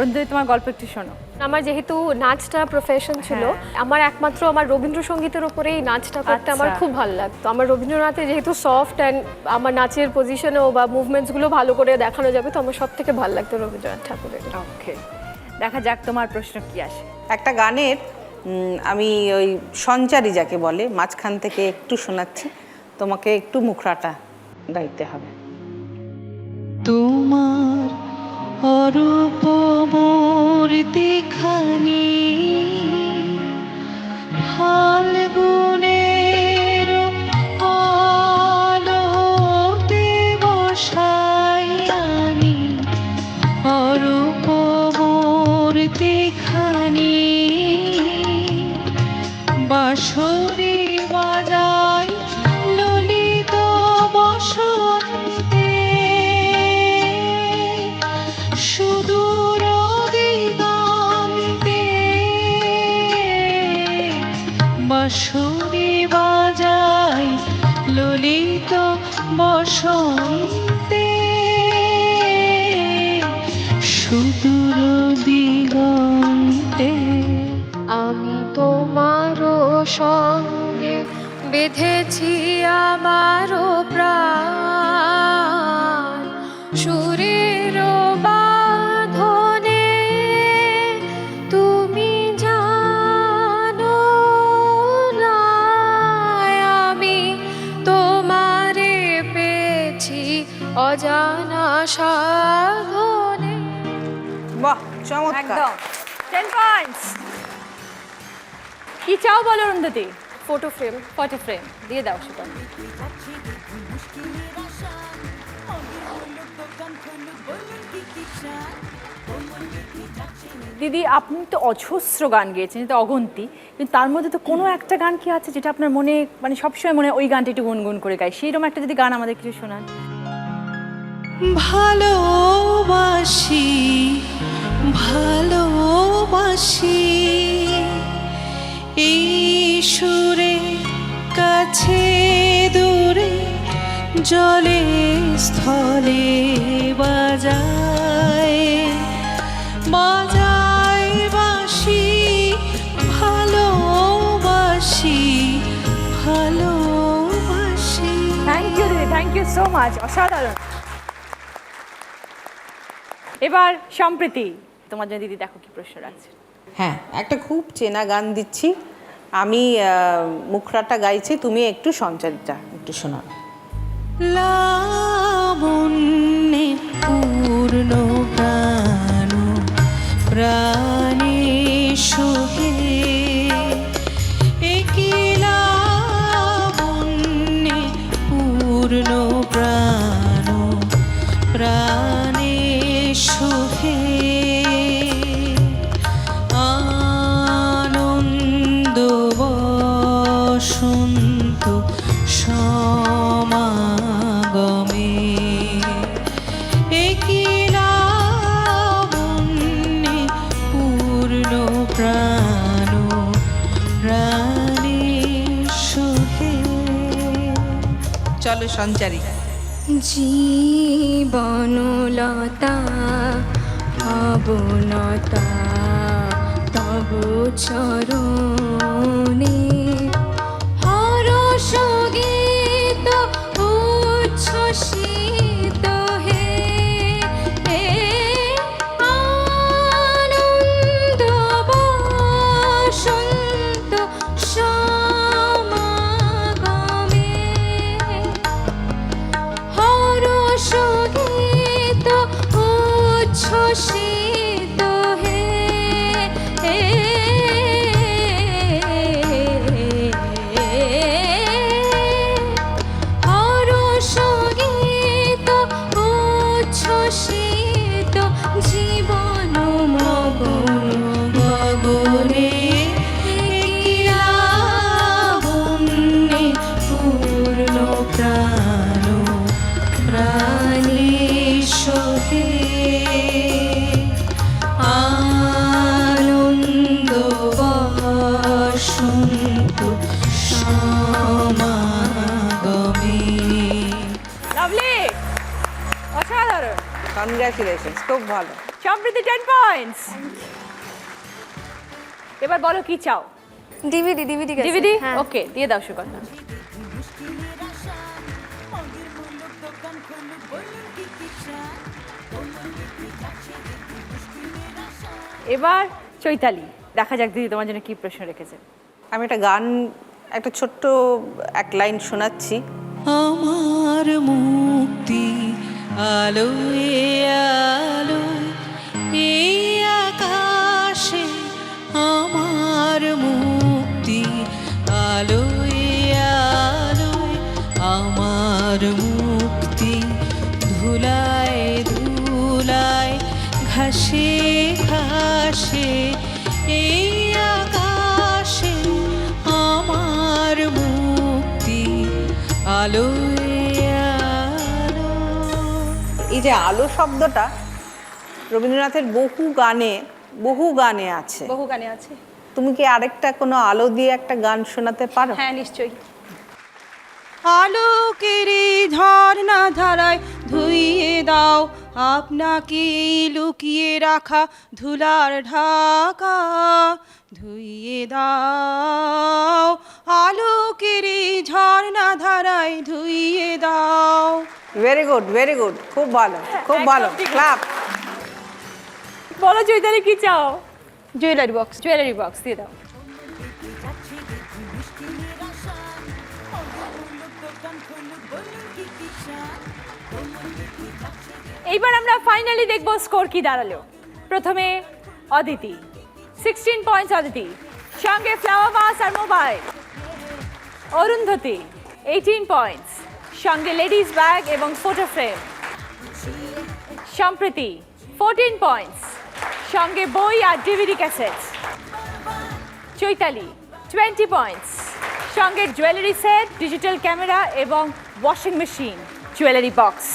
অরুন্ধতি তোমার গল্প একটু শোনো। আমার যেহেতু নাচটা প্রফেশন ছিল, আমার একমাত্র আমার রবীন্দ্রসঙ্গীতের উপরেই নাচটা করতে আমার খুব ভালো লাগতো। আমার রবীন্দ্রনাথে যেহেতু সফট অ্যান্ড আমার নাচের পজিশনও বা মুভমেন্টসগুলো ভালো করে দেখানো যাবে, তো আমার সব থেকে ভালো লাগতো রবীন্দ্রনাথ ঠাকুরের। ওকে, দেখা যাক তোমার প্রশ্ন কি আসে। একটা গানের আমি ওই সঞ্চারী যাকে বলে মাঝখান থেকে একটু শোনাচ্ছি, তোমাকে একটু মুখরাটা গাইতে হবে। তোমার অরূপ মূর্তিখানি ফাল্গুনের আলোতে বসাই আনি, অরূপ মূর্তিখানি বাঁশরি বাজাই ললিত বসন্তে, সুদূর দিগন্তে বাঁশরি বাজাই ললিত বসন্তে, সুদূর দিগন্তে। আমি তোমারও সঙ্গে বেঁধেছি আমারও প্রাণ, সুরের বাঁধনে তুমি জানো না, আমি তোমারে পেয়েছি অজানা সাধনে। বাহ, চমৎকার। একদম 10 পয়েন্টস। কি চাও বলো Arundhati? Photo frame. Photo frame দিয়ে দাও সেটা। দিদি, আপনি তো অজস্র গান গেয়েছেন, এটা অগন্তি, কিন্তু তার মধ্যে তো কোনো একটা গান কি আছে যেটা আপনার মনে মানে সবসময় মনে ওই গানটা একটু গুনগুন করে গাই, সেইরকম একটা যদি গান আমাদের কিছু শোনান। ভালোবাসি ভালোবাসি এই সুরে কাছে দূরে জলে স্থলে বাজায় বাজায় বাঁশি, ভালোবাসি ভালোবাসি। থ্যাংক ইউ দিদি, থ্যাংক ইউ সো মাচ, অসাধারণ। এবার সম্প্রীতি, তোমার জন্য দিদি দেখো কি প্রশ্ন রাখছে। হ্যাঁ, একটা খুব চেনা গান দিচ্ছি আমি, মুখরাটা গাইছি, তুমি একটু সঞ্চারিটা একটু শোনাও। লাবণ্যে পূর্ণ প্রাণ প্রাণে সোহে, একি লাবণ্যে পূর্ণ প্রাণ প্রাণে সোহে, আনন্দ বসন্ত সমাগমে, একি লাবণ্যে পূর্ণ প্রাণ প্রাণে সোহে। চলো সঞ্চারী। জীবনলতা অবনতা তব চরণে, হরষ গীত উচ্ছ্বসিত হে, আনন্দ বসন্ত সমাগমে, হরষ গীত উচ্ছ্বসিত হে, হরষ গীত উচ্ছ্বসিত জীবন মগন গগনে, লাবণ্যে পূর্ণ প্রাণ প্রাণে সোহে, আনন্দ বসন্ত সমাগমে। লাভলি, অসাধারণ। কনগ্রাচুলেশনস, খুব ভালো। সম্প্রীতি 10 পয়েন্টস। এবার বলো কি চাও? DVD DVD? ওকে, দিয়ে দাও সুকন্যা। এবার চৈতালি, দেখা যাক দিদি তোমার জন্য কি প্রশ্ন রেখেছে। আমি একটা গান, একটা ছোট্ট এক লাইন শোনাচ্ছি। আমার মুক্তি আলোয় আলোয় এই আকাশে, আমার মুক্তি আলোয় আলোয়, আমার মুক্তি ধুলায় ধুলায় ঘাসে ঘাসে এই আকাশে, আমার মুক্তি আলোয় আলো। এই যে আলো শব্দটা রবীন্দ্রনাথের বহু গানে আছে। বহু গানে আছে। তুমি কি আরেকটা কোনো আলো দিয়ে একটা গান শোনাতে পারো? হ্যাঁ নিশ্চয়ই। আলোকের এই ঝর্ণা ধারায় ধুইয়ে দাও আপনাকে লুকিয়ে রাখা ধুলার ঢাকা, ধুইয়ে দাও আলোকের এই ঝর্ণা ধারায় ধুইয়ে দাও। ভেরি গুড, ভেরি গুড, খুব ভালো, খুব ভালো, ক্লাপ। বলো চৈতালি কি চাও? Jewellery box. জুয়েলারি বক্স দিয়ে দাও। এইবার আমরা ফাইনালি দেখব স্কোর কি দাঁড়ালো। প্রথমে অদিতি, 16 পয়েন্টস অদিতি, সঙ্গে ফ্লাওয়ার ভাস আর মোবাইল। অরুন্ধতী 18 পয়েন্টস, সঙ্গে লেডিস ব্যাগ এবং ফটো ফ্রেম। সম্প্রীতি 14 পয়েন্টস, সঙ্গে বই আর ডিভিডি ক্যাসেট। চৈতালি 20 পয়েন্টস, সঙ্গে জুয়েলারি সেট, ডিজিটাল ক্যামেরা এবং ওয়াশিং মেশিন, জুয়েলারি বক্স।